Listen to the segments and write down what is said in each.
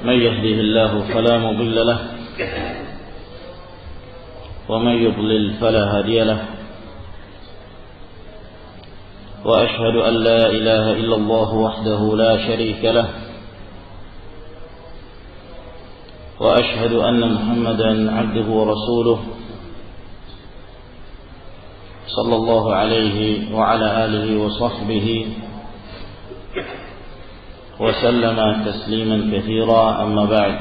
من يهده الله فلا مضل له ومن يضلل فلا هادي له وأشهد أن لا إله إلا الله وحده لا شريك له وأشهد أن محمدا عبده ورسوله صلى الله عليه وعلى آله وصحبه وسلم تسليما كثيرا. أما بعد،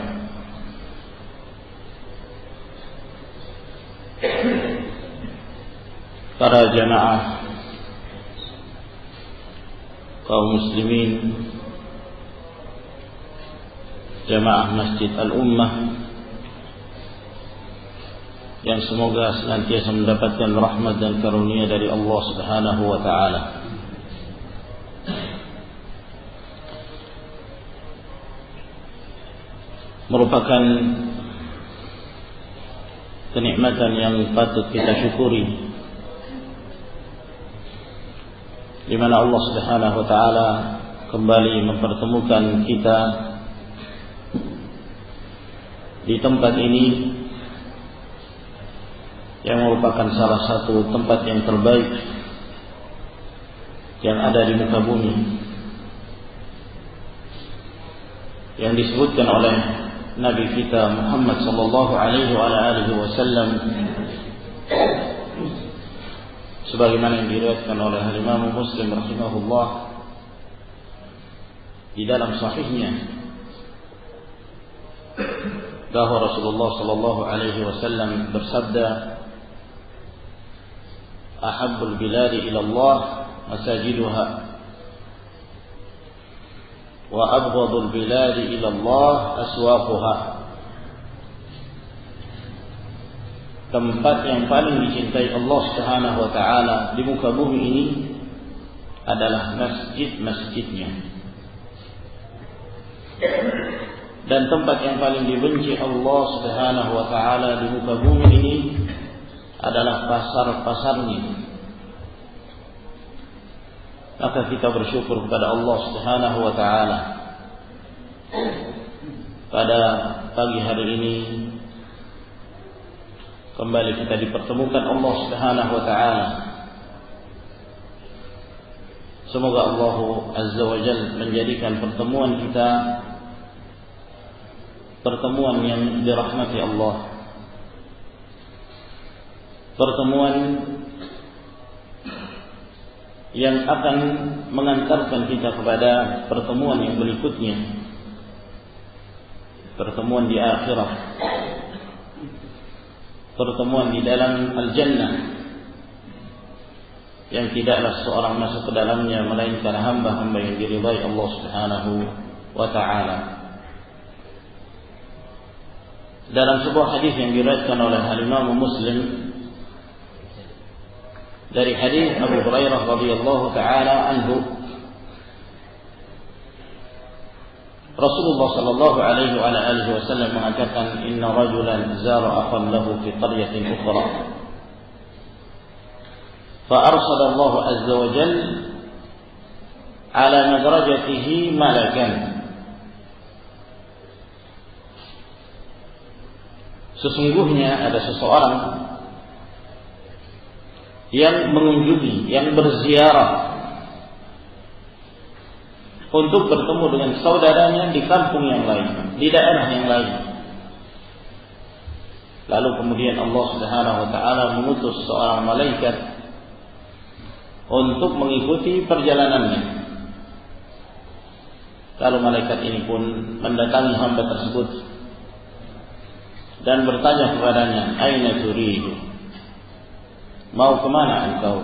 para jamaah kaum muslimin, jamaah Masjid Al-Ummah yang semoga senantiasa mendapatkan rahmat dan karunia dari Allah Subhanahu wa taala. Merupakan kenikmatan yang patut kita syukuri, di mana Allah Subhanahu wa taala kembali mempertemukan kita di tempat ini yang merupakan salah satu tempat yang terbaik yang ada di muka bumi, yang disebutkan oleh Nabi kita Muhammad sallallahu alaihi wasallam sebagaimana yang diriwayatkan oleh Imam Muslim rahimahullah di dalam sahihnya, bahwa Rasulullah sallallahu alaihi wasallam bersabda, ahabbul biladi ila Allah masajiduha wa abghadul biladi ila Allah aswaquha. Tempat yang paling dicintai Allah Subhanahu wa taala di muka bumi ini adalah masjid-masjidnya, dan tempat yang paling dibenci Allah Subhanahu wa taala di muka bumi ini adalah pasar-pasarnya. Maka kita bersyukur kepada Allah Subhanahu wa taala pada pagi hari ini kembali kita dipertemukan Allah Subhanahu wa taala. Semoga Allah Azza wa Jalla menjadikan pertemuan kita pertemuan yang dirahmati Allah, pertemuan yang akan mengantarkan kita kepada pertemuan yang berikutnya, pertemuan di akhirat, pertemuan di dalam al-jannah yang tidaklah seorang masuk ke dalamnya melainkan hamba-hamba yang diridai Allah Subhanahu wa taala. Dalam sebuah hadis yang diriwayatkan oleh Imam Muslim dari hadis Abu Hurairah radhiyallahu taala anhu, Rasulullah sallallahu alaihi wa alihi wasallam mengatakan, inna rajulan zara akhan lahu fi qaryatin ukhra fa arsala Allah azza wa jalla ala madrajatihi malakan. Sesungguhnya ada seseorang yang mengunjungi, yang berziarah untuk bertemu dengan saudaranya di kampung yang lain, di daerah yang lain. Lalu kemudian Allah Subhanahu wa taala mengutus seorang malaikat untuk mengikuti perjalanannya. Lalu malaikat ini pun mendatangi hamba tersebut dan bertanya kepadanya, aina turidu, mau kemana engkau?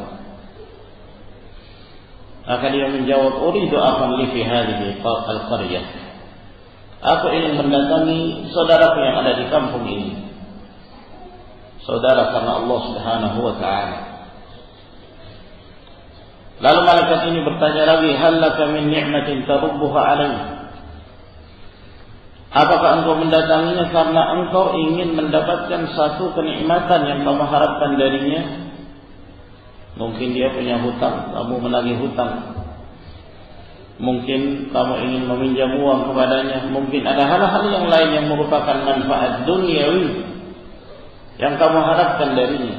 Maka dia menjawab, uridu akhan li fi hadhihi al-qaryah, aku ingin mendatangi saudaraku yang ada di kampung ini. Saudara karena Allah Subhanahu wa taala. Lalu malaikat ini bertanya lagi, hal laka min ni'matin tarubbuha alayhi, apakah engkau mendatanginya karena engkau ingin mendapatkan satu kenikmatan yang kamu harapkan darinya? Mungkin dia punya hutang, kamu menagih hutang. mungkin kamu ingin meminjam uang kepadanya, mungkin ada hal-hal yang lain yang merupakan manfaat duniawi yang kamu harapkan darinya.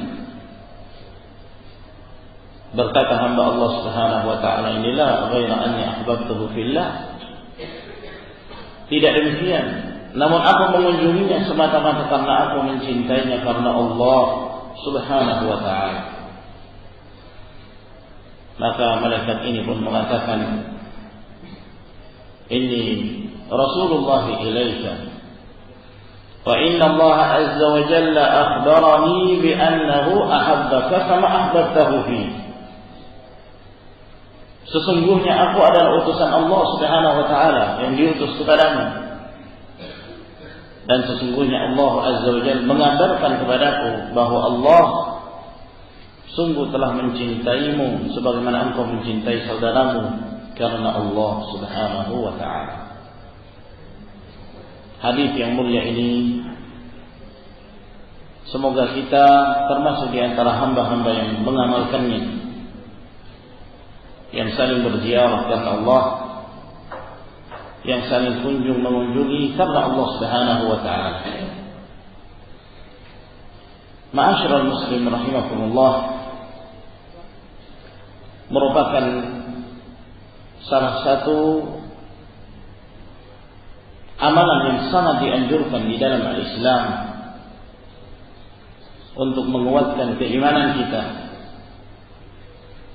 Berkata hamba Allah Subhanahu wa taala inilah ghaira anni ahbabtuhu fillah. Tidak demikian, namun aku mengunjunginya semata-mata karena aku mencintainya karena Allah Subhanahu wa taala. Maka malaikat ini pun mengatakan, inni Rasulullah ilaika wa inna Allah azza wa jalla akhbarani bi annahu ahabbaka kama ahbabtahu fi. Sesungguhnya aku adalah utusan Allah Subhanahu wa taala yang diutus kepadamu. Dan sesungguhnya Allah azza wa jalla mengabarkan kepadaku bahwa Allah sungguh telah mencintaimu sebagaimana engkau mencintai saudaramu karena Allah Subhanahu wa taala. Hadis yang mulia ini semoga kita termasuk di antara hamba-hamba yang mengamalkannya, yang saling berziarah karena Allah, yang saling kunjung mengunjungi karena Allah Subhanahu wa taala. Ma'asyiral muslimin rahimakumullah, merupakan salah satu amalan yang sangat dianjurkan di dalam al-Islam untuk menguatkan keimanan kita,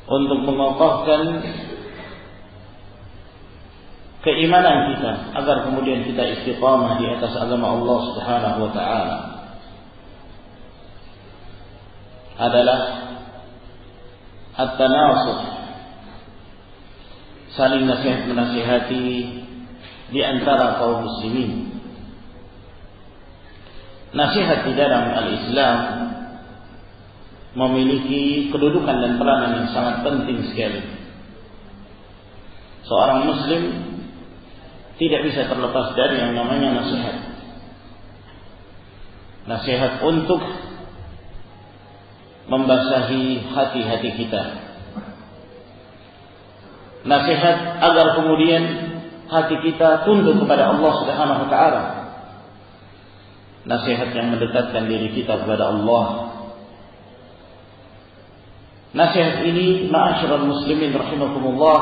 untuk mengokohkan keimanan kita agar kemudian kita istiqamah di atas agama Allah Subhanahu wa taala, adalah at-tanasuh, saling nasihat menasihati di antara kaum muslimin. Nasihat di dalam al-Islam memiliki kedudukan dan peranan yang sangat penting sekali. Seorang muslim tidak bisa terlepas dari yang namanya nasihat. Nasihat untuk membasahi hati-hati kita. Nasihat agar kemudian hati kita tunduk kepada Allah Subhanahu wa taala. Nasihat yang mendekatkan diri kita kepada Allah. Nasihat ini ma'asyiral muslimin rahimakumullah,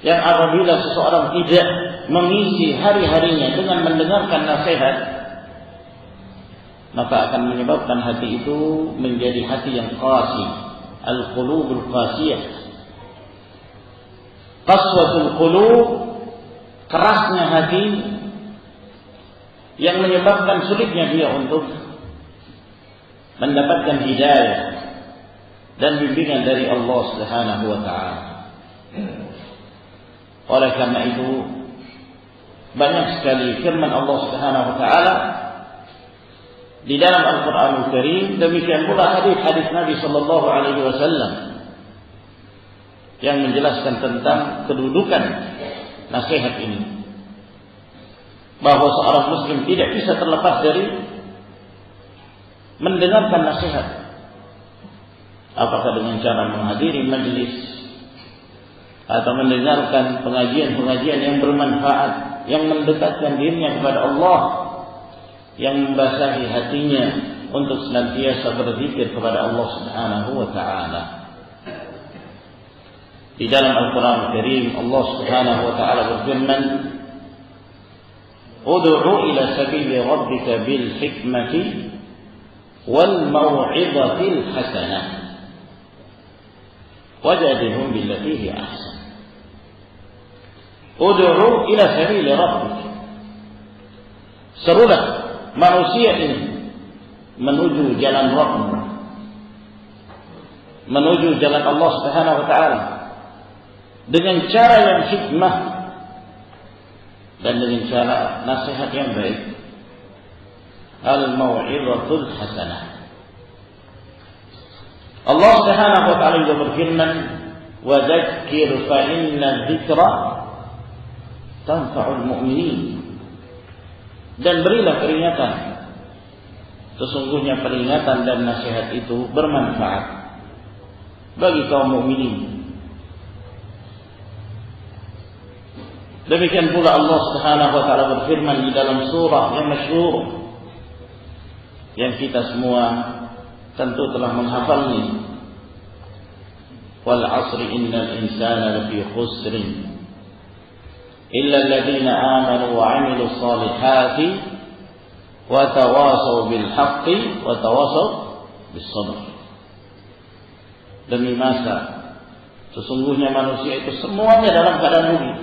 yang apabila seseorang tidak mengisi hari-harinya dengan mendengarkan nasihat, maka akan menyebabkan hati itu menjadi hati yang qasi, al-qulubul qasiyah. Qaswatul qulub, kerasnya hati, yang menyebabkan sulitnya dia untuk mendapatkan hidayah dan bimbingan dari Allah Subhanahu wa taala. Oleh karena itu, banyak sekali firman Allah Subhanahu wa taala di dalam Al-Qur'anul Karim, demikian pula hadis-hadis Nabi sallallahu alaihi wasallam yang menjelaskan tentang kedudukan nasihat ini, bahwa seorang muslim tidak bisa terlepas dari mendengarkan nasihat, apakah dengan cara menghadiri majlis atau mendengarkan pengajian-pengajian yang bermanfaat, yang mendekatkan dirinya kepada Allah, yang membasahi hatinya untuk senantiasa berzikir kepada Allah Subhanahu wa taala. Di dalam Al-Qur'an Al-Karim Allah Subhanahu wa taala berfirman, "Ud'u ila sabili rabbika bil hikmati wal mau'izatil hasanah wajadilhum billati hi ahsan." Ud'u ila sabili rabbika, serulah manusia ini menuju jalan Rabb, menuju jalan Allah Subhanahu wa taala dengan cara yang hikmah dan dengan cara nasihat yang baik. Al-mau'izatul hasanah. Allah Subhanahu wa taala juga berfirman, "Wa dzakkir fa inna dzikra tanfa'ul mu'minin." Dan berilah peringatan, sesungguhnya peringatan dan nasihat itu bermanfaat bagi kaum mukminin. Demikian pula Allah Subhanahu wa taala berfirman di dalam surah yang masyhur yang kita semua tentu telah menghafalnya. Wal 'asri innal insana lafi khusrin illa alladziina aamanu wa 'amilus shalihati wa tawashaw bil haqqi wa tawashaw bis sabr. Demi masa sesungguhnya manusia itu semuanya dalam keadaan rugi.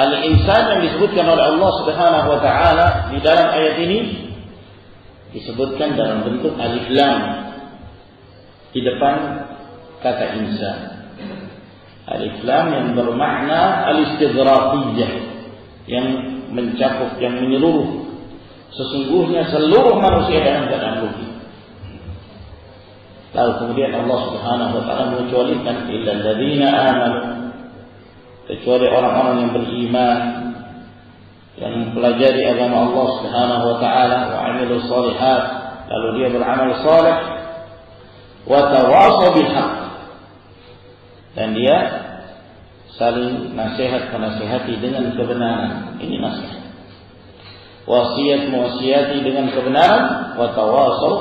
Al-insan yang disebutkan oleh Allah Subhanahu wa taala di dalam ayat ini disebutkan dalam bentuk alif lam di depan kata insan. Alif lam yang bermakna al-istighraqiyah, yang mencakup, yang menyeluruh. Sesungguhnya seluruh manusia dalam keadaan rugi. Lalu kemudian Allah Subhanahu wa taala mengecualikan illal ladzina amanu, kecuali orang-orang yang beriman, yang mempelajari agama Allah Subhanahu wa taala, wa 'amilus shalihat, lalu dia beramal saleh, wa tawashaw bil haqq, dan dia saling nasihat-menasihati dengan kebenaran. Ini nasihat. Wasiat mewasiati dengan kebenaran, wa tawashaw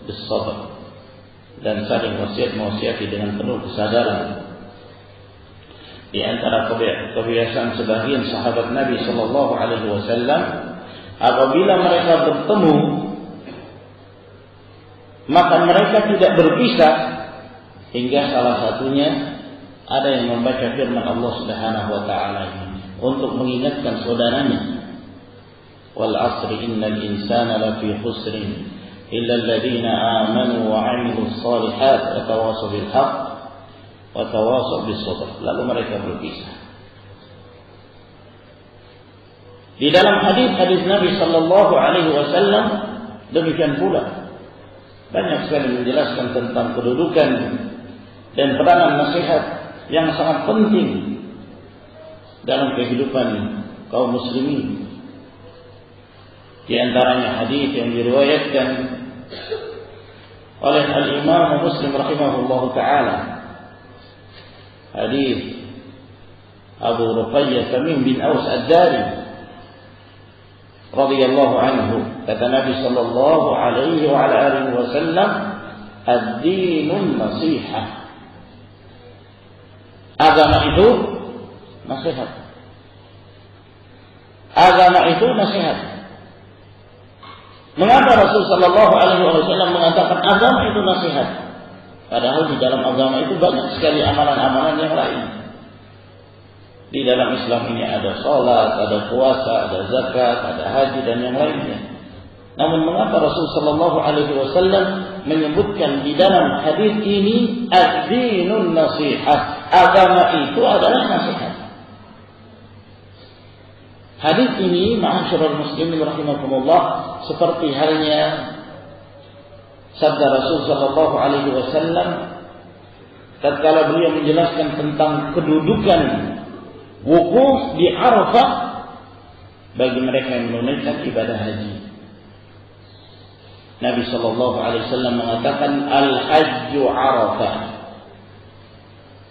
bis sabr, dan saling wasiat mewasiati dengan penuh kesadaran. Di antara kebiasaan sebagian sahabat Nabi sallallahu alaihi wasallam, apabila mereka bertemu maka mereka tidak berpisah hingga salah satunya ada yang membaca firman Allah Subhanahu wa taala ini untuk mengingatkan saudaranya. Wal 'asri innal insana lafi khusrin illa alladziina aamanu wa 'amilus shalihat wa tawashaw bil haqq wa tawashaw bis sabr. Lalu mereka berpisah. Di dalam hadis-hadis Nabi sallallahu alaihi wasallam demikian pula banyak sekali menjelaskan tentang kedudukan dan peranan nasihat yang sangat penting dalam kehidupan kaum muslimin. Di antaranya hadis yang diriwayatkan oleh Al-Imam Muslim rahimahullahu taala, hadis Abu Ruqayyah Tamim bin Aus Ad-Dari radhiyallahu anhu, kata Nabi sallallahu alaihi wa ala alihi wasallam, ad-dinun nasihah. Agama itu nasihat. Agama itu nasihat. Mengapa Rasul sallallahu alaihi wasallam mengatakan agama itu nasihat? Padahal di dalam agama itu banyak sekali amalan-amalan yang lain. Di dalam Islam ini ada salat, ada puasa, ada zakat, ada haji dan yang lainnya. Namun mengapa Rasul sallallahu alaihi wasallam menyebutkan di dalam hadis ini ad-dinun nasihat? Agama itu adalah nasihat. Hadis ini ma'asyiral muslimin rahimakumullah seperti halnya sabda Rasul sallallahu alaihi wasallam tatkala beliau menjelaskan tentang kedudukan wukuf di Arafah bagi mereka yang menunaikan ibadah haji. Nabi sallallahu alaihi wasallam mengatakan al-hajju Arafah.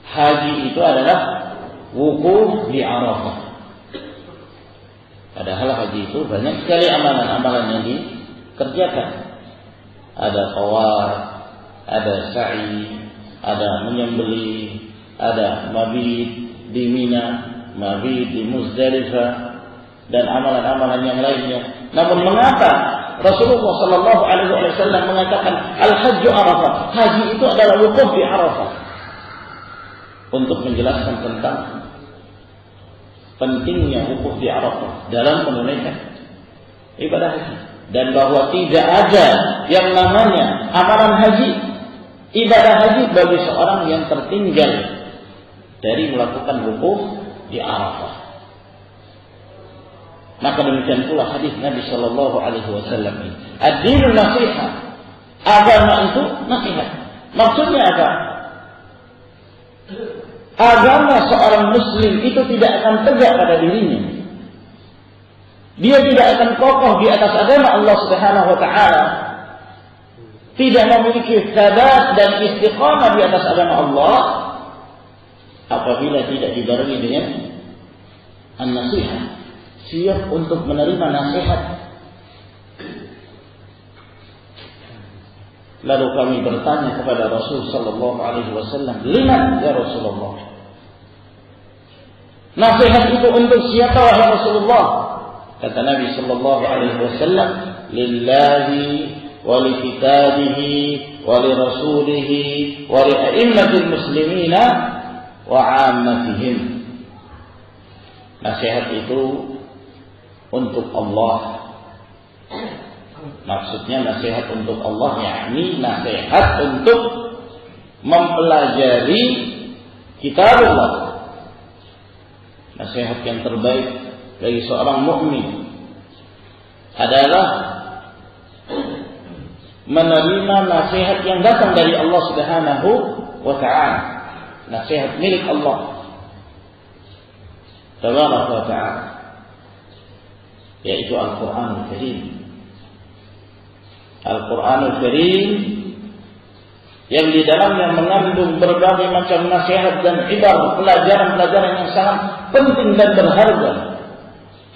Haji itu adalah wukuf di Arafah. Padahal haji itu banyak sekali amalan-amalan yang dikerjakan. Ada tawaf, ada sa'i, ada menyembelih, ada mabit di Mina, mabit di Muzdalifah, dan amalan-amalan yang lainnya. Namun mengapa Rasulullah sallallahu alaihi wasallam mengatakan al-hajju Arafah? Haji itu adalah wukuf di Arafah. Untuk menjelaskan tentang pentingnya wukuf di Arafah dalam menunaikan ibadah haji, dan bahwa tidak ada yang namanya amalan haji, ibadah haji bagi seorang yang tertinggal dari melakukan wukuf di Arafah. Maka demikian pula hadis Nabi sallallahu alaihi wasallam ini, ad-dinun nasihat. Agama itu nasihat. Maksudnya apa? Agama seorang muslim itu tidak akan tegak pada dirinya. Dia tidak akan kokoh di atas agama Allah Subhanahu wa taala. Tidak memiliki tsabat dan istiqamah di atas agama Allah apabila tidak dibarengi dengan an-nasihat, siap untuk menerima nasihat. Lalu kami bertanya kepada Rasul sallallahu alaihi wasallam, "Liman ya Rasulullah?" Nasihat itu untuk siapa wahai Rasulullah? Kata Nabi sallallahu alaihi wasallam, "Lillahi wa li kitabihi wa li rasulihi wa li a'immatil muslimina wa 'ammatihim." Nasihat itu untuk Allah. Maksudnya nasihat untuk Allah, yakni nasihat untuk mempelajari kitab Allah. Nasihat yang terbaik bagi seorang mukmin adalah menerima nasihat yang datang dari Allah Subhanahu wa ta'ala. Nasihat milik Allah Tabaraka wa ta'ala, yaitu Al-Quranul Karim. Al-Quranul Karim yang di dalamnya mengandung berbagai macam nasihat dan ibar, pelajaran-pelajaran yang sangat penting dan berharga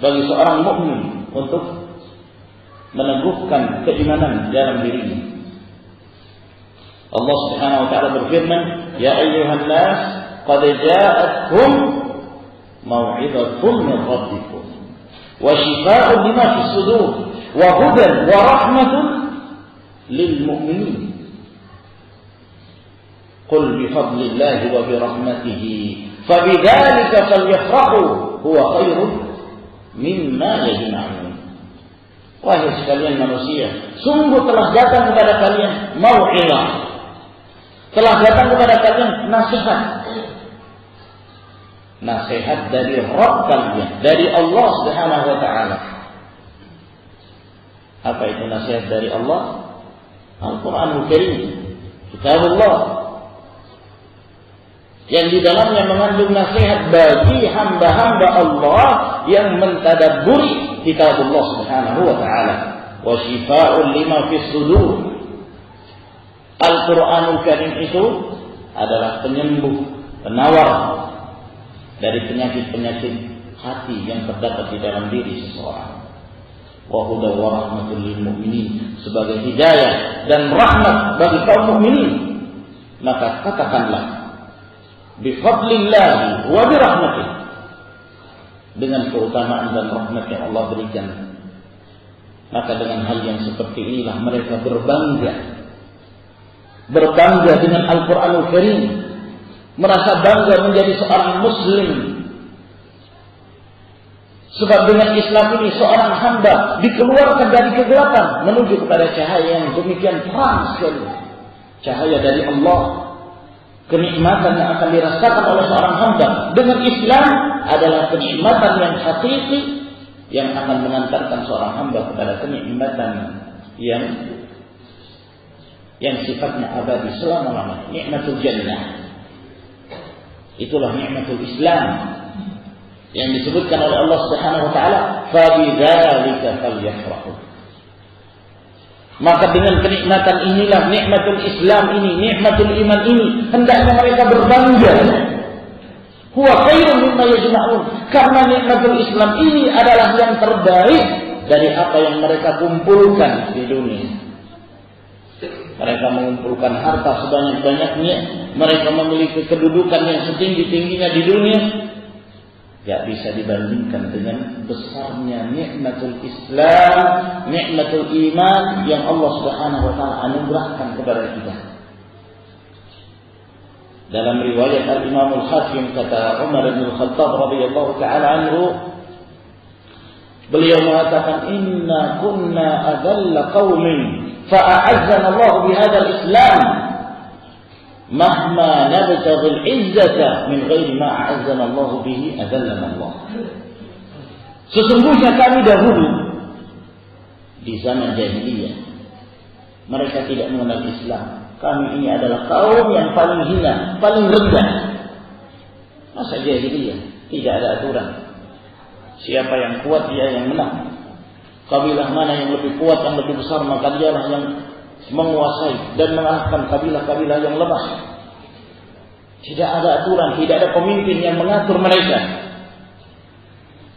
bagi seorang mukmin untuk meneguhkan keimanan dalam dirinya. Allah Subhanahu wa ta'ala berfirman, "Ya ayyuhan nas, qad ja'atkum mau'izatun min rabbikum wa shifaa'un lima fis sudur wa hudan wa rahmatun lil mu'minin. Qul bi fadlillahi wa bi rahmatihi fabidzalika falyafrahu huwa khairun mimma yajma'un." Wahai sekalian manusia, sungguh telah datang kepada kalian mau'izah, telah datang kepada kalian nasihat. Nasihat dari Rabb kalian, dari Allah Subhanahu wa ta'ala. Apa itu nasihat dari Allah? Al-Quranul Karim, kitab Allah, yang di dalamnya mengandung nasihat bagi hamba-hamba Allah yang mentadabburi kitab Allah Subhanahu wa ta'ala. Wa shifaa'un lima fis sudur. Al-Quranul Karim itu adalah penyembuh, penawar dari penyakit-penyakit hati yang terdapat di dalam diri seseorang. Wa hudan wa rahmatul lil mu'minin, sebagai hidayah dan rahmat bagi kaum mukminin. Maka katakanlah, bi fadlillah wa bi rahmatih, dengan keutamaan dan rahmat yang Allah berikan. Maka dengan hal yang seperti inilah mereka berbangga dengan Al-Quranul Karim, merasa bangga menjadi seorang muslim. Sebab dengan Islam ini seorang hamba dikeluarkan dari kegelapan menuju kepada cahaya yang demikian terang sekali, cahaya dari Allah. Kenikmatan yang akan dirasakan oleh seorang hamba dengan Islam adalah kenikmatan yang hakiki, yang akan mengantarkan seorang hamba kepada kenikmatan yang sifatnya abadi selama-lamanya. Nikmatul jannah. Itulah nikmatul Islam yang disebutkan oleh Allah Subhanahu wa ta'ala, fa bidzalika falyafrahu. Maka dengan kenikmatan inilah, nikmatul Islam ini, nikmatul iman ini, hendaknya mereka berbangga. Huwa khairun mimma yajma'un, karena nikmatul Islam ini adalah yang terbaik dari apa yang mereka kumpulkan di dunia. Mereka mengumpulkan harta sebanyak-banyaknya, mereka memiliki kedudukan yang setinggi-tingginya di dunia, tidak bisa dibandingkan dengan besarnya nikmatul Islam, nikmatul iman yang Allah Subhanahu wa ta'ala anugerahkan kepada kita. Dalam riwayat Al-Imam Al-Hakim, kata Umar bin Khattab radhiyallahu ta'ala anhu, beliau mengatakan, "Inna kunna adalla qaumin fa'azzana Allah bihadzal Islam mahma nabtaghi al-izzata min ghairi ma a'azzana Allah bihi adallana Allah." Sesungguhnya kami dahulu di zaman jahiliyah mereka tidak mengenal Islam. Kami ini adalah kaum yang paling hina, paling rendah. Masa jahiliyah tidak ada aturan. Siapa yang kuat dia yang menang. Kabilah mana yang lebih kuat, yang lebih besar, maka dialah yang menguasai dan mengalahkan kabilah-kabilah yang lemah. Tidak ada aturan, tidak ada pemimpin yang mengatur mereka.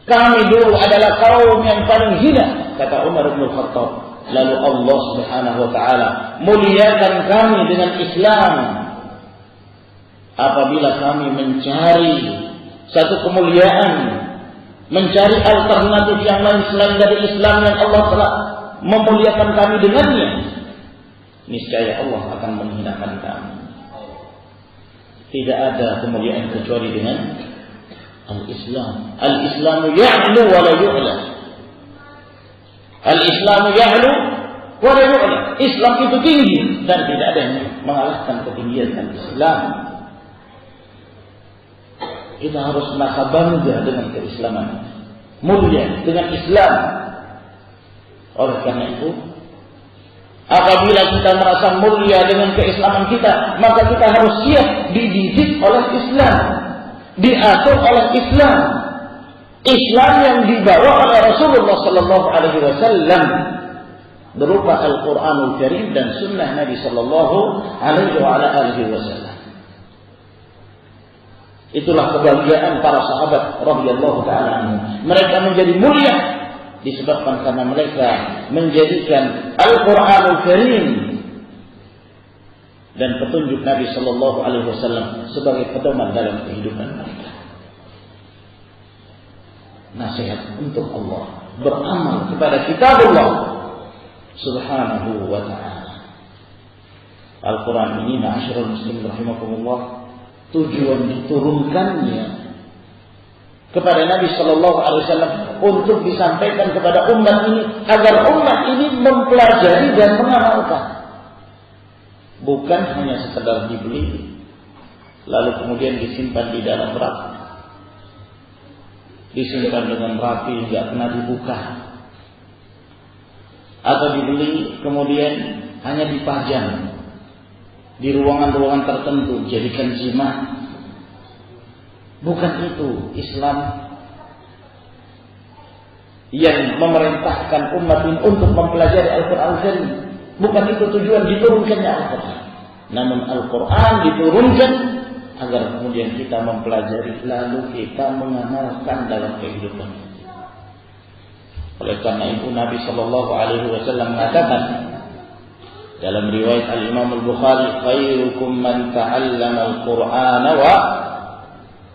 Kami dulu adalah kaum yang paling hina, kata Umar bin Khattab. Lalu Allah Subhanahu wa taala muliakan kami dengan Islam. Apabila kami mencari satu kemuliaan, mencari alternatif yang lain selain dari Islam yang Allah telah memuliakan kami dengannya, niscaya Allah akan menghinakan kami. Tidak ada kemuliaan kecuali dengan al-Islam. Al-Islamu ya'lu wa la yu'la. Al-Islamu ya'lu wa la yu'la. Islam itu tinggi dan tidak ada yang mengalahkan ketinggian Islam. Kita harus merasa bangga dengan keislaman, mulia dengan Islam. Oleh karena itu, apabila kita merasa mulia dengan keislaman kita, maka kita harus siap dididik oleh Islam, diatur oleh Islam. Islam yang dibawa oleh Rasulullah sallallahu alaihi wasallam berupa Al-Qur'anul Karim dan sunnah Nabi sallallahu alaihi wasallam. Itulah kebahagiaan para sahabat radhiyallahu taala anhum. Mereka menjadi mulia disebabkan karena mereka menjadikan Al-Qur'anul Karim dan petunjuk Nabi sallallahu alaihi wasallam sebagai pedoman dalam kehidupan mereka. Nasihat untuk Allah, beramal kepada kitabullah subhanahu wa ta'ala. Al-Quran ini, ma'asyiral muslimin rahimakumullah, tujuan diturunkannya kepada Nabi sallallahu alaihi wasallam untuk disampaikan kepada umat ini agar umat ini mempelajari dan mengamalkan. Bukan hanya sekedar dibeli lalu kemudian disimpan di dalam rak, disimpan dengan rapi tidak pernah dibuka, atau dibeli kemudian hanya dipajang di ruangan-ruangan tertentu jadikan jimat. Bukan itu Islam yang memerintahkan umat ini untuk mempelajari Al-Quran Karim. Bukan itu tujuan diturunkannya Al-Quran. Namun Al-Quran diturunkan agar kemudian kita mempelajari lalu kita mengamalkan dalam kehidupan. Oleh karena itu Nabi sallallahu alaihi wasallam mengatakan dalam riwayat Al-Imam Al-Bukhari, khairukum man ta'allama al-Qur'ana wa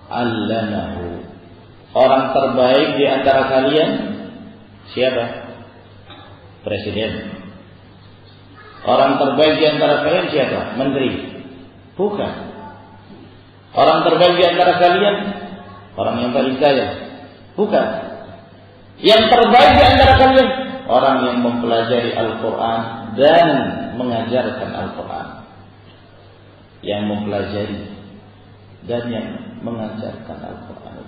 'allamahu. Orang terbaik di antara kalian siapa? Presiden. Orang terbaik di antara kalian siapa? Menteri. Bukan. Orang terbaik di antara kalian orang yang paling kaya. Bukan. Yang terbaik di antara kalian orang yang mempelajari Al-Quran dan mengajarkan Al-Quran. Yang mempelajari dan yang mengajarkan Al-Quran.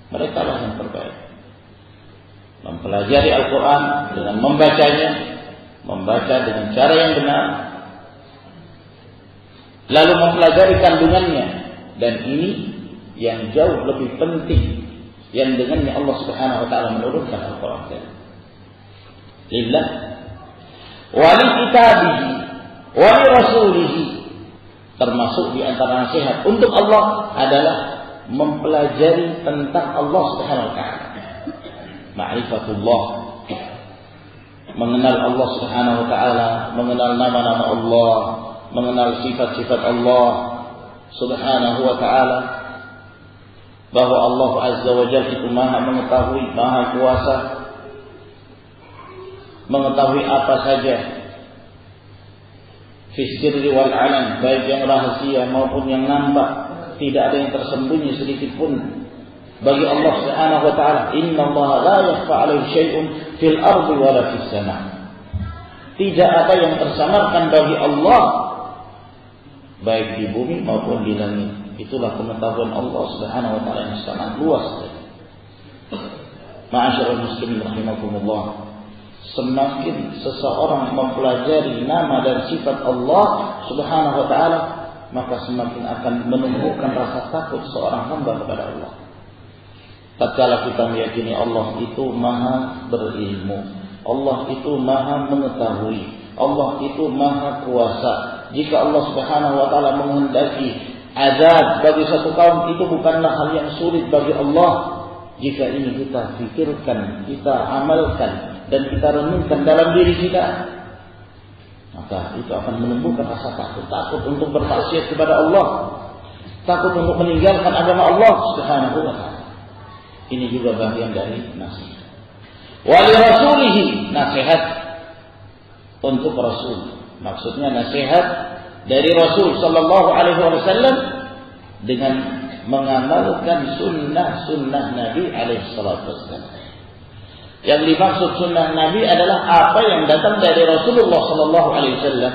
Mereka lah yang terbaik. Mempelajari Al-Quran dengan membacanya, membaca dengan cara yang benar, lalu mempelajari kandungannya, dan ini yang jauh lebih penting, yang dengannya Allah Subhanahu wa taala menurunkan Al-Quran. Lillah wa li kitabihi wa li rasulihi. Termasuk di antara nasihat untuk Allah adalah mempelajari tentang Allah Subhanahu wa taala. Ma'rifatullah, mengenal Allah Subhanahu wa taala, mengenal nama-nama Allah, mengenal sifat-sifat Allah Subhanahu wa taala, bahwa Allah Azza wa Jalla itu Maha mengetahui, Maha kuasa, mengetahui apa saja fi sirri wal alam, baik yang rahasia maupun yang nampak. Tidak ada yang tersembunyi sedikit pun bagi Allah Subhanahu wa taala. Innallaha la yakhfa 'alaihi syai'un fil ardi wa la fis sama'. Tidak ada yang tersamarkan bagi Allah baik di bumi maupun di langit. Itulah pengetahuan Allah Subhanahu wa taala yang sangat luas. Ma'asyiral muslimin rahimakumullah, semakin seseorang mempelajari nama dan sifat Allah Subhanahu wa taala, maka semakin akan menumbuhkan rasa takut seorang hamba kepada Allah. Tatkala kita meyakini Allah itu Maha berilmu, Allah itu Maha mengetahui, Allah itu Maha kuasa. Jika Allah Subhanahu wa taala menghendaki azab bagi satu kaum itu bukanlah hal yang sulit bagi Allah jika ini kita fikirkan, kita amalkan dan kita renungkan dalam diri kita. Maka itu akan menumbuhkan rasa takut untuk bermaksiat kepada Allah, takut untuk meninggalkan agama Allah Subhanahu wa taala. Ini juga bagian dari nasihat. Wa li rasulihi, nasihat untuk Rasul. Maksudnya nasihat dari Rasul sallallahu alaihi wasallam dengan mengamalkan sunnah-sunnah Nabi alaihi salatu wasallam. Yang dimaksud sunnah Nabi adalah apa yang datang dari Rasulullah sallallahu alaihi wasallam,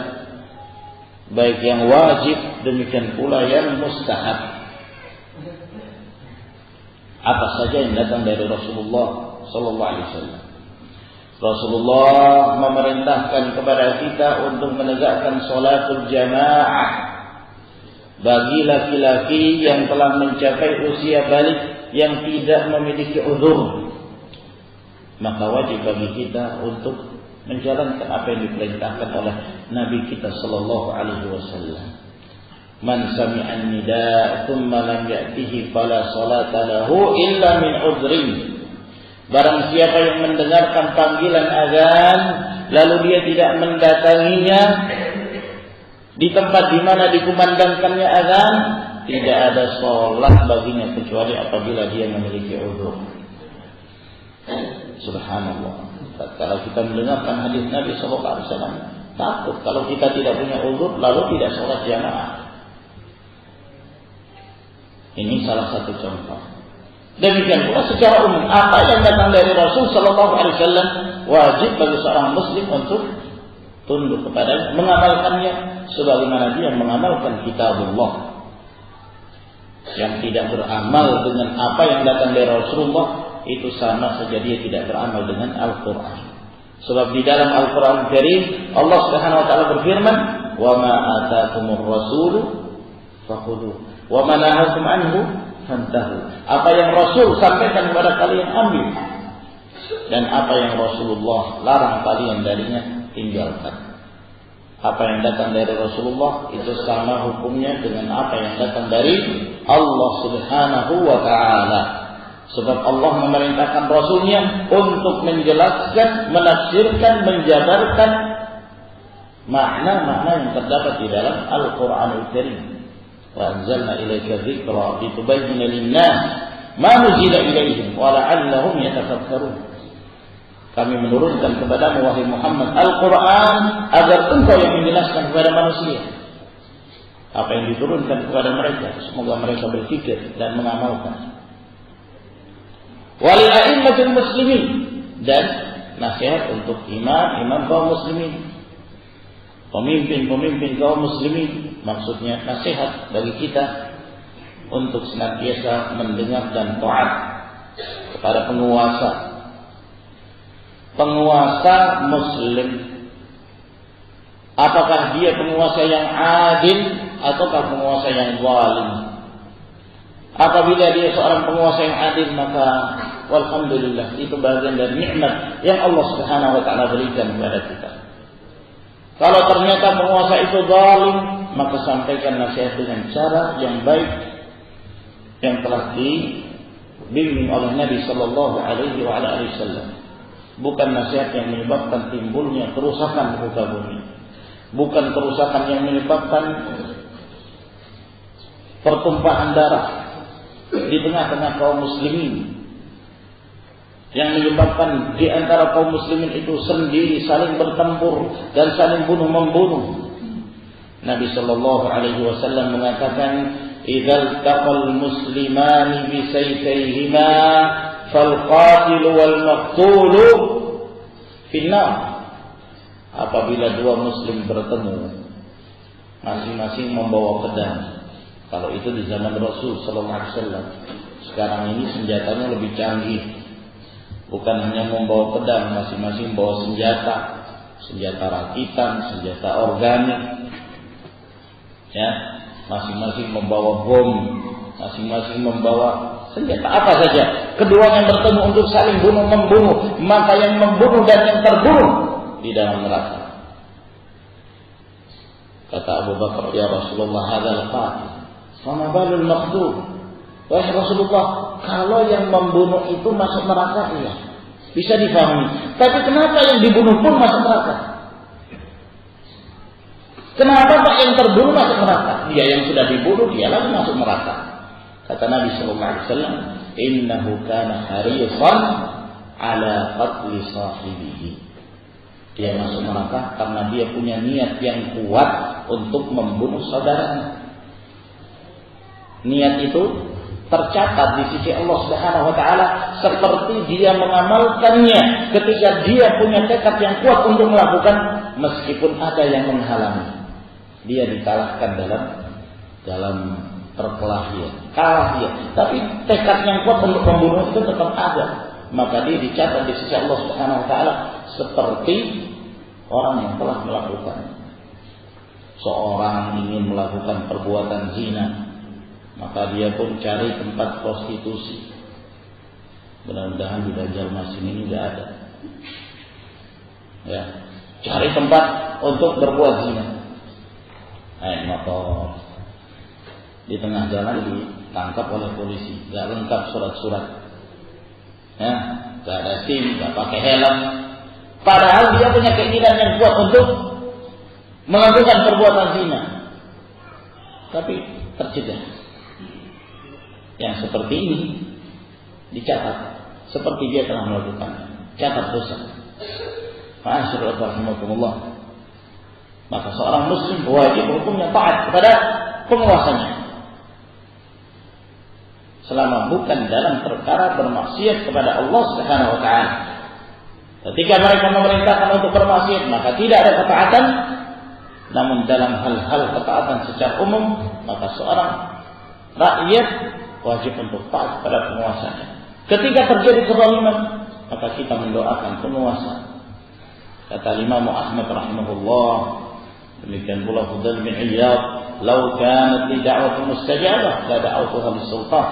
baik yang wajib demikian pula yang mustahab. Apa saja yang datang dari Rasulullah sallallahu alaihi wasallam. Rasulullah memerintahkan kepada kita untuk menegakkan salatul jamaah bagi laki-laki yang telah mencapai usia balik yang tidak memiliki uzur. Maka wajib bagi kita untuk menjalankan apa yang diperintahkan oleh Nabi kita sallallahu alaihi wasallam. Man sami'an nida thumma lam ya'tihi fala salata lahu illa min udhrin. Barang siapa yang mendengarkan panggilan azan lalu dia tidak mendatanginya di tempat di mana dikumandangkannya azan, tidak ada salat baginya kecuali apabila dia memiliki uzur. Subhanallah. Kalau kita mendengarkan hadis Nabi sallallahu alaihi wasallam, takut kalau kita tidak punya uzur lalu tidak salat jamaah. Ini salah satu contoh. Demikian pula secara umum apa yang datang dari Rasul sallallahu alaihi wasallam wajib bagi seorang muslim untuk tunduk kepadanya, mengamalkannya sebagaimana dia mengamalkan kitabullah. Yang tidak beramal dengan apa yang datang dari Rasulullah itu sama saja dia tidak beramal dengan Al-Quran. Sebab di dalam Al-Quran Karim Allah Subhanahu wa taala berfirman, "Wa ma ataakumur rasulu fakhudhuhu wa ma nahakum anhu fantahu." Apa yang Rasul sampaikan kepada kalian ambil, dan apa yang Rasulullah larang kalian darinya tinggalkan. Apa yang datang dari Rasulullah itu sama hukumnya dengan apa yang datang dari Allah Subhanahu wa taala. Sebab Allah memerintahkan Rasulnya untuk menjelaskan, menafsirkan, menjabarkan makna-makna yang terdapat di dalam Al-Quranul Karim. Wa anzalna ilaika dzikra litubayyana lin-nas ma nuzila ilaihim wa la'allahum yatafakkarun. Kami menurunkan kepadamu wahai Muhammad Al-Quran agar engkau yang menjelaskan kepada manusia apa yang diturunkan kepada mereka, semoga mereka berpikir dan mengamalkan. Walil a'immatul muslimin, dan nasihat untuk imam kaum muslimin, pemimpin kaum muslimin. Maksudnya nasihat bagi kita untuk senantiasa mendengar dan taat kepada penguasa muslim. Apakah dia penguasa yang adil ataukah penguasa yang zalim? Apabila dia seorang penguasa yang adil, maka walhamdulillah itu bagian dari nikmat yang Allah Subhanahu wa taala berikan kepada kita. Kalau ternyata penguasa itu zalim, maka sampaikan nasihat dengan cara yang baik yang telah dibimbing oleh Nabi sallallahu alaihi wasallam. Bukan nasihat yang menyebabkan timbulnya kerusakan di muka bumi. Bukan kerusakan yang menyebabkan pertumpahan darah di tengah-tengah kaum muslimin, yang menyebabkan di antara kaum muslimin itu sendiri saling bertempur dan saling bunuh-membunuh. Nabi sallallahu alaihi wasallam mengatakan, "Idzal taqal muslimani bi sayfayhima fal qatil wal maqtul finnar." Apabila dua muslim bertemu masing-masing membawa pedang. Kalau itu di zaman Rasul sallallahu alaihi wasallam. Sekarang ini senjatanya lebih canggih. Bukan hanya membawa pedang, masing-masing membawa senjata rakitan, senjata organik. Ya, masing-masing membawa bom, masing-masing membawa senjata apa saja. Keduanya bertemu untuk saling bunuh-membunuh, maka yang membunuh dan yang terbunuh di dalam neraka. Kata Abu Bakar, "Ya Rasulullah, hadzal qatil." Fama balul maqtul. Wahai Rasulullah, kalau yang membunuh itu masuk neraka, iya, bisa difahami. Tapi kenapa yang dibunuh pun masuk neraka? Kenapa Pak yang terbunuh masuk neraka? Dia yang sudah dibunuh, dia lagi masuk neraka. Kata Nabi SAW, innahu kana harisan ala qatli sahibihi. Dia masuk neraka karena dia punya niat yang kuat untuk membunuh saudaranya. Niat itu tercatat di sisi Allah Subhanahu wa taala seperti dia mengamalkannya ketika dia punya tekad yang kuat untuk melakukan, meskipun ada yang menghalangi. Dia dikalahkan dalam perkelahian, kalah dia, tapi tekad yang kuat untuk membunuh itu tetap ada. Maka dia dicatat di sisi Allah Subhanahu wa taala seperti orang yang telah melakukan. Seorang ingin melakukan perbuatan zina, maka dia pun cari tempat prostitusi. Mudah-mudahan di Banjarmasin ini tidak ada. Ya, cari tempat untuk berbuat zina. Naik motor, di tengah jalan ditangkap oleh polisi, nggak lengkap surat-surat. Ya, nggak ada SIM, nggak pakai helm. Padahal dia punya keinginan yang kuat untuk melakukan perbuatan zina, tapi tercegah. Yang seperti ini dicatat seperti dia telah melakukan, catat dosa. Ma'asyiral rahimakumullah. Maka seorang muslim wajib hukumnya taat kepada penguasanya, selama bukan dalam perkara bermaksiat kepada Allah Subhanahu wa taala. Ketika mereka memerintahkan untuk bermaksiat, maka tidak ada ketaatan. Namun dalam hal-hal ketaatan secara umum, maka seorang rakyat wajib untuk taat kepada penguasanya. Ketika terjadi kezaliman, maka kita mendoakan penguasa. Kata Imam Ahmad rahimahullah, demikian pula Fudail bin Iyad, "Lau kanat li da'watun mustajabah, la da'awtuha lis-sultan."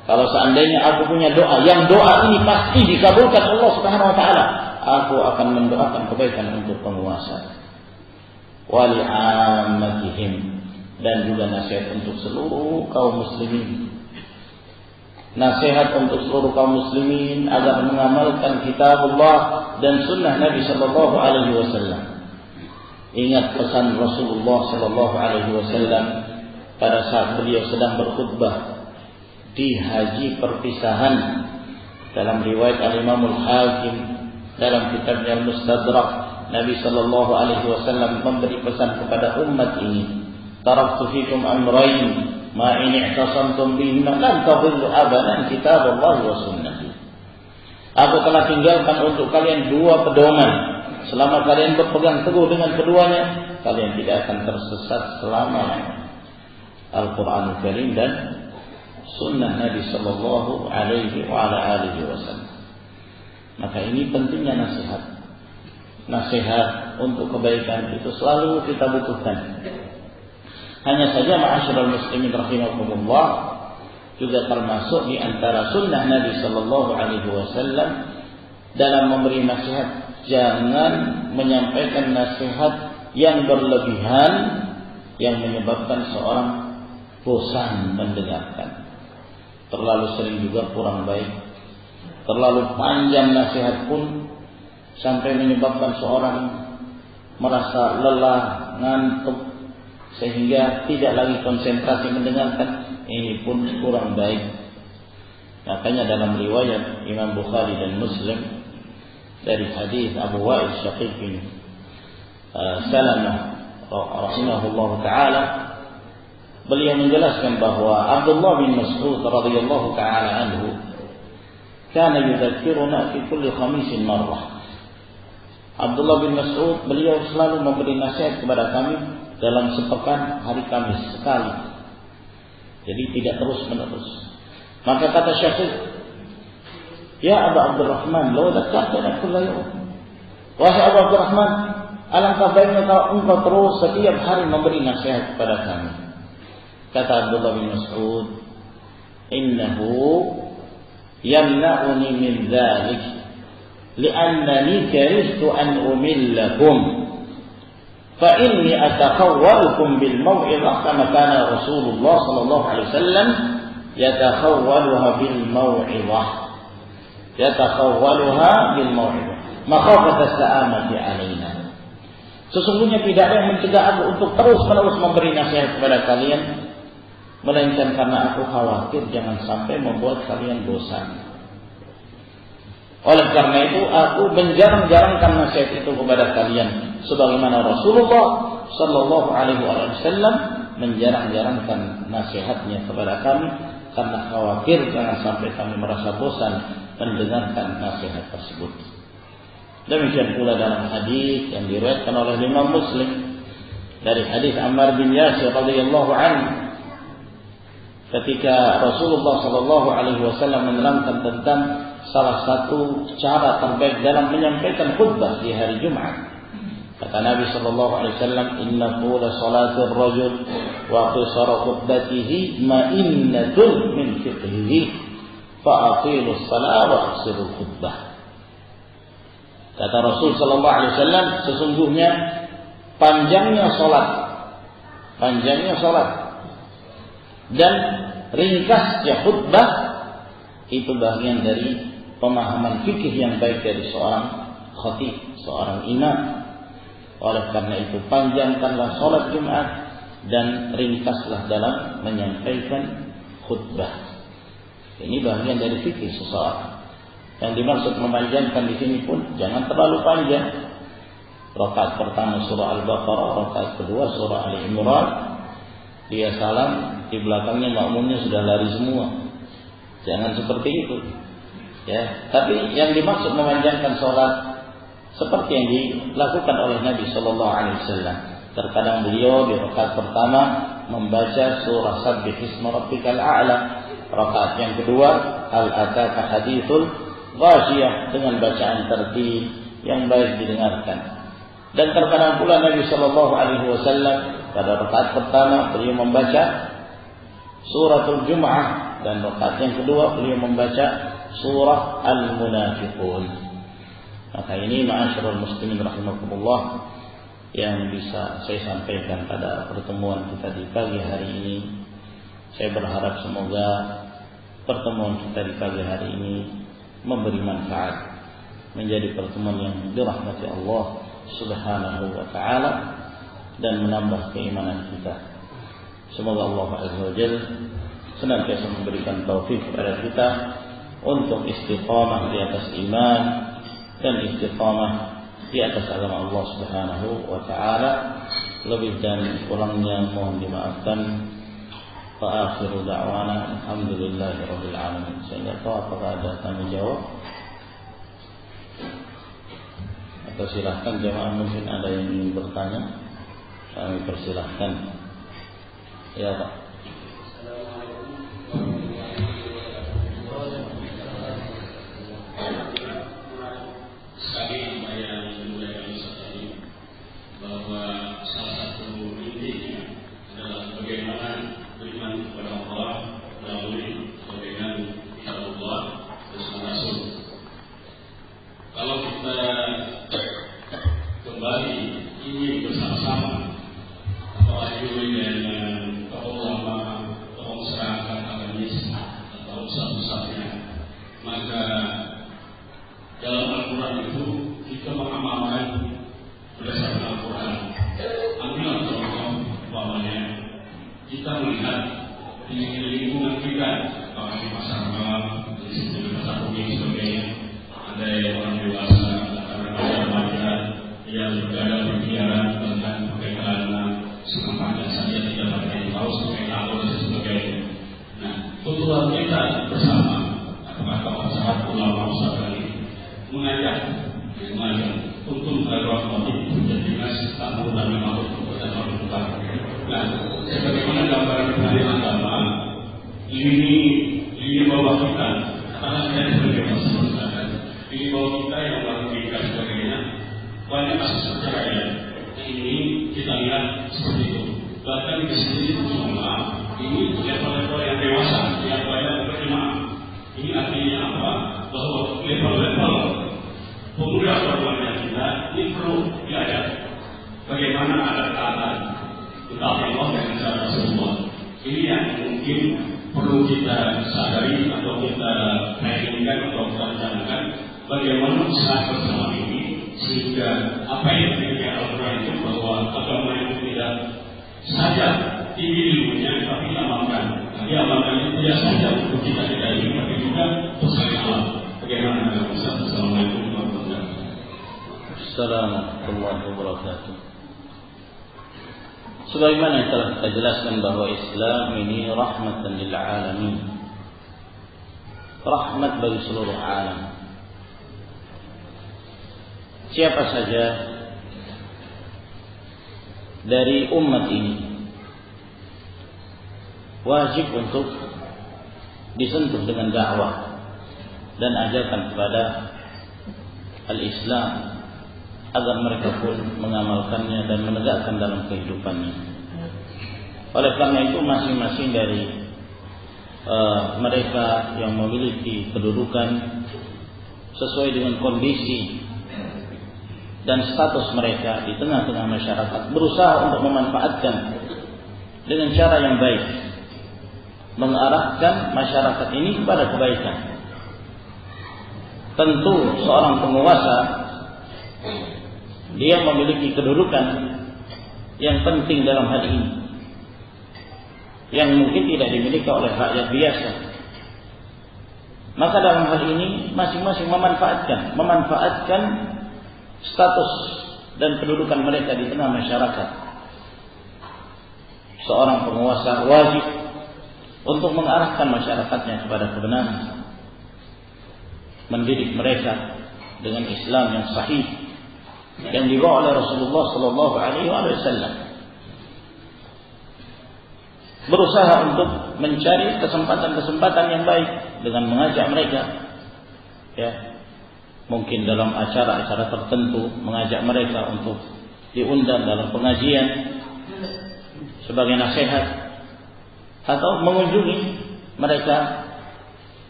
Kalau seandainya aku punya doa, yang doa ini pasti dikabulkan Allah Subhanahu wa taala, aku akan mendoakan kebaikan untuk penguasa. Wa li'ammatihim, dan juga nasihat untuk seluruh kaum muslimin. Nasihat untuk seluruh kaum muslimin agar mengamalkan kitabullah dan sunnah Nabi sallallahu alaihi wasallam. Ingat pesan Rasulullah sallallahu alaihi wasallam pada saat beliau sedang berkhutbah di haji perpisahan. Dalam riwayat Al-Imam Al-Hakim dalam kitabnya Al-Mustadrak, Nabi sallallahu alaihi wasallam memberi pesan kepada umat ini, "Taraktu fikum amrayn ma in i'tasamtum bihima lan tadhillu abadan kitaballah wa sunnati." Aku telah tinggalkan untuk kalian dua pedoman. Selama kalian berpegang teguh dengan keduanya, kalian tidak akan tersesat selamanya. Al-Quran Al-Karim dan sunnah Nabi sallallahu alaihi wa ala alihi wasallam. Maka ini pentingnya nasihat. Nasihat untuk kebaikan itu selalu kita butuhkan. Hanya saja ma'asyiral muslimin rahimakumullah, juga termasuk di antara sunnah Nabi sallallahu alaihi wasallam dalam memberi nasihat, jangan menyampaikan nasihat yang berlebihan yang menyebabkan seorang bosan mendengarkan. Terlalu sering juga kurang baik. Terlalu panjang nasihat pun sampai menyebabkan seorang merasa lelah, ngantuk, sehingga tidak lagi konsentrasi mendengarkan. Ini pun kurang baik. Makanya dalam riwayat Imam Bukhari dan Muslim dari hadis Abu Wa'il Syaqiq bin Salamah rahimahullah ta'ala, beliau menjelaskan bahwa Abdullah bin Mas'ud radhiyallahu ta'ala anhu kana yudzakkiruna fi kulli khamisin marrah. Abdullah bin Mas'ud, beliau selalu memberi nasihat kepada kami dalam sepekan hari Kamis sekali. Jadi tidak terus-menerus. Maka kata Syafiq, "Ya Abu Abdurrahman, law dzakartana kulla yawm." Wahai Abu Abdurrahman, alangkah baiknya kalau engkau terus setiap hari memberi nasihat kepada kami. Kata Abdullah bin Mas'ud, "Innahu yamna'uni min dzalik li'annani karihtu an umillakum. fa inni atakhawwalukum bil mau'izah kama kana Rasulullah sallallahu alaihi wasallam yatakhawwaluha bil mau'izah. Yatakhawwaluha bil mau'izah. Makhafata sa'amati alaina. Sesungguhnya tidak ada yang mencegah aku untuk terus-menerus memberi nasihat kepada kalian, melainkan karena aku khawatir jangan sampai membuat kalian bosan. Oleh karena itu aku menjarang-jarangkan nasihat itu kepada kalian, sebagaimana Rasulullah sallallahu alaihi wasallam menjarang-jarangkan nasihatnya kepada kami karena khawatir jangan sampai kami merasa bosan mendengarkan nasihat tersebut. Demikian pula dalam hadis yang diriwayatkan oleh Imam Muslim dari hadis Ammar bin Yasir radhiyallahu anhu, ketika Rasulullah sallallahu alaihi wasallam menerangkan tentang salah satu cara terbaik dalam menyampaikan khutbah di hari Jumat. Kata Nabi sallallahu alaihi wasallam, "Inna qula salatir rajul wa qisara khutbatihi ma'innatun min fiqhihi, fa aqilu shalah wa aqsiru khutbah." Kata Rasul sallallahu alaihi wasallam, sesungguhnya panjangnya salat dan ringkasnya khutbah itu bagian dari pemahaman fikih yang baik dari seorang khatib, seorang imam. Oleh karena itu panjangkanlah salat Jumat dan ringkaslah dalam menyampaikan khutbah. Ini bagian dari fikih seseorang. Yang dimaksud memanjangkan di sini pun jangan terlalu panjang. Rakaat pertama surah Al-Baqarah, rakaat kedua surah Ali Imran, dia salam, di belakangnya makmumnya sudah lari semua. Jangan seperti itu. Ya, tapi yang dimaksud memanjangkan salat seperti yang dilakukan oleh Nabi sallallahu alaihi wasallam. Terkadang beliau di rakaat pertama membaca surah Sabbih isma rabbikal a'la. Rakaat yang kedua hal ataka haditsul ghashiyah dengan bacaan tertib yang baik didengarkan. Dan terkadang pula Nabi sallallahu alaihi wasallam pada rakaat pertama beliau membaca suratul Jumu'ah dan rakaat yang kedua beliau membaca surah Al-Munafiqun. Maka ini ma'asyiral muslimin rahimakumullah yang bisa saya sampaikan pada pertemuan kita di pagi hari ini. Saya berharap semoga pertemuan kita di pagi hari ini memberi manfaat, menjadi pertemuan yang dirahmati Allah Subhanahu wa taala dan menambah keimanan kita. Semoga Allah Azza wa Jalla senantiasa memberikan taufik kepada kita untuk istiqamah di atas iman dan istiqamah di atas agama Allah Subhanahu wa taala. Lebih dan kurangnya mohon dimaafkan. Fa akhiru da'wana alhamdulillahirabbil alamin. Saya enggak tahu apakah ada tanya jawab atau silahkan jemaah mungkin ada yang ingin bertanya. Kami persilahkan. Ya Pak. Sekali yang dimuliakan Ustaz tadi bahwa salah satu intinya adalah bagaimana beriman kepada Allah melalui dengan kitab Allah dan Sunnah Rasul. Kalau kita kembali ingin bersama-sama apalagi dengan tokoh ulama, tokoh masyarakat agamis atau ustaz-ustaznya, maka dalam Al-Quran itu kita mengamalkan berdasarkan Al-Quran. Ambil contoh umpamanya kita melihat di lingkungan kita, apakah di masyarakat, di pasar bumi sebagainya, ada yang orang dewasa, ada remaja yang berada berkeliaran dengan pakai celana semuanya saja tidak pakai kaos, pakai tahu dan sebagainya. Nah, tuntutan kita bersama, apakah masyarakat ulama usaha mengajak untuk melakukan motif menjadi dinas tamu dan memang dan melakukan. Nah, sebagaimana gambaran dari agama ini bawah kita, karena saya sebagai masyarakat, ini bawah kita yang melakukan sebagainya banyak kasus perceraian. Ini kita lihat seperti itu. Bahkan di sini semua ini level-level yang dewasa yang banyak berjemaah. Ini artinya apa? Bahwa level-level pemuda perempuan kita ini perlu diajar bagaimana Allah dengan cara Rasulullah. Ini yang mungkin perlu kita sadari atau kita planningkan atau kita rencanakan bagaimana usaha bersama ini sehingga apa yang dikatakan Al-Quran itu bahwa agama itu tidak saja tinggi ilmunya tapi amalkan. Jadi amalkan itu tidak saja untuk kita tidak ingin tapi juga untuk saling amal. Bagaimana Ustaz? Assalamualaikum warahmatullahi wabarakatuh. Assalamualaikum warahmatullahi wabarakatuh. Sebagaimana yang telah kita jelaskan bahwa Islam ini rahmatan lil alamin, rahmat bagi seluruh alam. Siapa saja dari umat ini wajib untuk disentuh dengan dakwah dan ajakan kepada al-Islam agar mereka pun mengamalkannya dan menegakkan dalam kehidupannya. Oleh karena itu masing-masing dari mereka yang memiliki kedudukan sesuai dengan kondisi dan status mereka di tengah-tengah masyarakat berusaha untuk memanfaatkan dengan cara yang baik, mengarahkan masyarakat ini kepada kebaikan. Tentu seorang penguasa dia memiliki kedudukan yang penting dalam hal ini, yang mungkin tidak dimiliki oleh rakyat biasa. Maka dalam hal ini masing-masing memanfaatkan status dan kedudukan mereka di tengah masyarakat. Seorang penguasa wajib untuk mengarahkan masyarakatnya kepada kebenaran, mendidik mereka dengan Islam yang sahih yang dibawa oleh Rasulullah sallallahu alaihi wasallam. Berusaha untuk mencari kesempatan-kesempatan yang baik dengan mengajak mereka, ya, mungkin dalam acara-acara tertentu mengajak mereka untuk diundang dalam pengajian sebagai nasihat atau mengunjungi mereka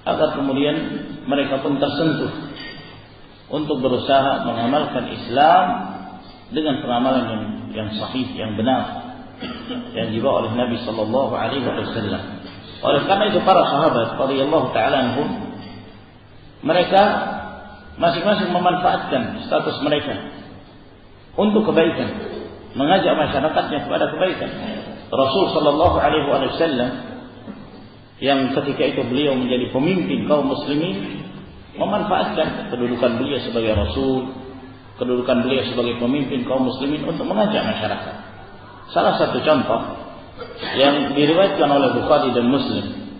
agar kemudian mereka pun tersentuh untuk berusaha mengamalkan Islam dengan pengamalan yang sahih, yang benar, yang dibawa oleh Nabi sallallahu alaihi wasallam. Oleh karena itu para sahabat radhiyallahu taala anhum, mereka masing-masing memanfaatkan status mereka untuk kebaikan, mengajak masyarakatnya kepada kebaikan. Rasul sallallahu alaihi wasallam yang ketika itu beliau menjadi pemimpin kaum muslimin memanfaatkan kedudukan beliau sebagai Rasul, kedudukan beliau sebagai pemimpin kaum muslimin untuk mengajak masyarakat. Salah satu contoh yang diriwayatkan oleh Bukhari dan Muslim,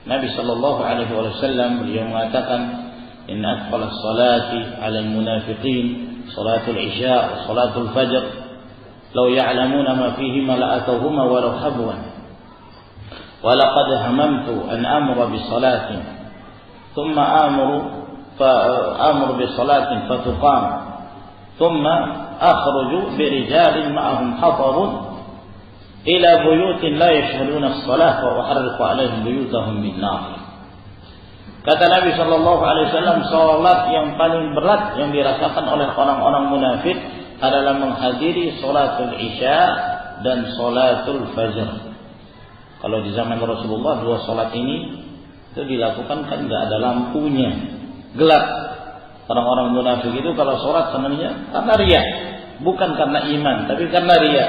Nabi sallallahu alaihi wasallam beliau mengatakan, "Inna athqala as-salati 'ala al-munafiqin salatul isya wa salatul fajr, law ya'lamuna ma fihima la'atawhuma walau habwan. Wa laqad hamamtu an amura bi salatin ثم آمر بصلاة فتقام ثم أخرج برجال معهم حطب إلى بيوت لا يشهدون الصلاة وأحرق عليهم بيوتهم بالنار." Kata Nabi sallallahu alaihi wasallam, salat yang paling berat yang dirasakan oleh orang-orang munafik adalah menghadiri salatul isya dan salatul fajr. Kalau di zaman Rasulullah dua salat ini itu dilakukan kan nggak ada lampunya, gelap. Orang-orang munafik itu kalau sholat sebenarnya karena riya, bukan karena iman, tapi karena riya.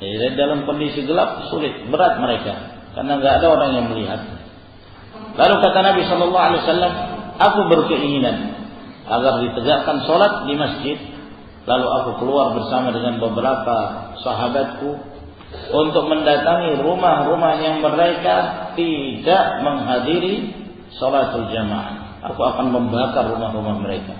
Jadi dalam kondisi gelap sulit, berat mereka karena nggak ada orang yang melihat. Lalu kata Nabi Shallallahu Alaihi Wasallam, aku berkeinginan agar ditegakkan sholat di masjid. Lalu aku keluar bersama dengan beberapa sahabatku untuk mendatangi rumah-rumah yang mereka tidak menghadiri sholatul jamaah. Aku akan membakar rumah-rumah mereka.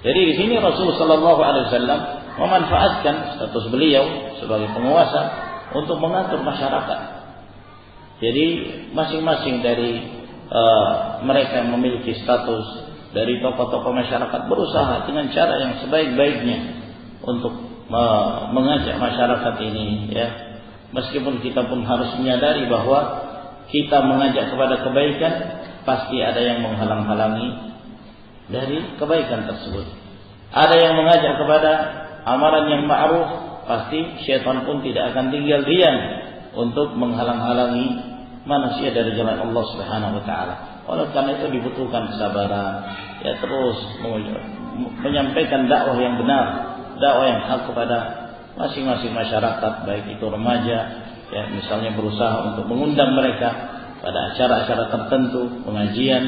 Jadi di sini Rasulullah sallallahu alaihi wasallam memanfaatkan status beliau sebagai penguasa untuk mengatur masyarakat. Jadi masing-masing dari mereka yang memiliki status dari tokoh-tokoh masyarakat berusaha dengan cara yang sebaik-baiknya untuk mengajak masyarakat ini, ya. Meskipun kita pun harus menyadari bahwa kita mengajak kepada kebaikan, pasti ada yang menghalang-halangi dari kebaikan tersebut. Ada yang mengajak kepada amalan yang ma'ruf, pasti syaitan pun tidak akan tinggal diam untuk menghalang-halangi manusia dari jalan Allah Subhanahu wa taala. Oleh karena itu dibutuhkan kesabaran, ya, terus menyampaikan dakwah yang benar, dakwah yang hak kepada masing-masing masyarakat, baik itu remaja, ya, misalnya berusaha untuk mengundang mereka pada acara-acara tertentu, pengajian,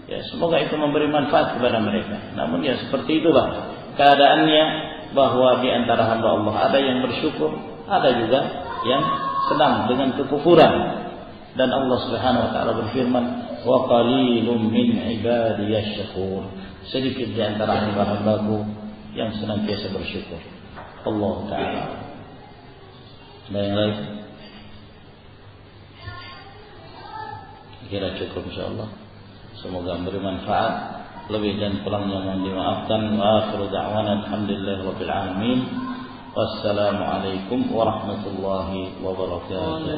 ya, semoga itu memberi manfaat kepada mereka. Namun ya seperti itulah keadaannya, bahwa di antara hamba Allah ada yang bersyukur, ada juga yang senang dengan kekufuran. Dan Allah Subhanahu wa taala berfirman, "Wa qalilum min ibadiyasy syakur." Sedikit di antara hamba-hambaku yang senantiasa bersyukur. Allah taala. Ada yang lain? Kira cukup insyaallah. Semoga memberi manfaat. Lebih dan kurangnya mohon dimaafkan. Wa akhiru da'wana alhamdulillahirabbil alamin. Wassalamualaikum warahmatullahi wabarakatuh.